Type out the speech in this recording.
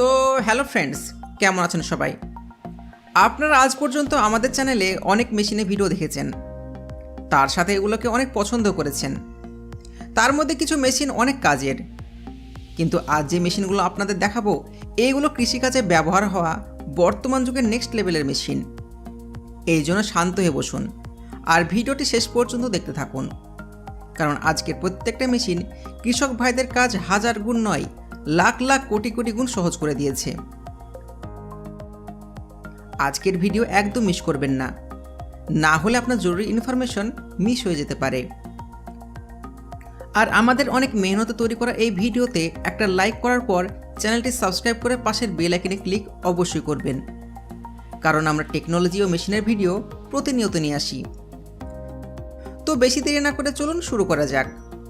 তো hello friends, কেমন আছেন সবাই? আপনারা আজ পর্যন্ত আমাদের চ্যানেলে অনেক মেশিনে ভিডিও দেখেছেন, তার সাথে এগুলোকে অনেক পছন্দ করেছেন। তার মধ্যে কিছু মেশিন অনেক কাজের, কিন্তু আজ যে মেশিনগুলো আপনাদের দেখাবো এইগুলো কৃষিকাজে ব্যবহার হওয়া বর্তমান যুগের নেক্সট লেভেলের মেশিন। এই জন্য শান্ত হয়ে বসুন আর ভিডিওটি শেষ পর্যন্ত দেখতে থাকুন, কারণ আজকের প্রত্যেকটা মেশিন কৃষক ভাইদের কাজ হাজার গুণ নয়, লাখ লাখ কোটি কোটি গুণ সহজ করে দিয়েছে। আজকের ভিডিও একদম মিস করবেন না, না হলে আপনার জরুরি ইনফরমেশন মিস হয়ে যেতে পারে। আর আমাদের অনেক মেহনতে তৈরি করা এই ভিডিওতে একটা লাইক করার পর চ্যানেলটি সাবস্ক্রাইব করে পাশের বেল আইকনে ক্লিক অবশ্যই করবেন, কারণ আমরা টেকনোলজি ও মেশিনের ভিডিও প্রতিনিয়ত নিয়ে আসি। তো বেশি দেরি না করে চলুন শুরু করা যাক।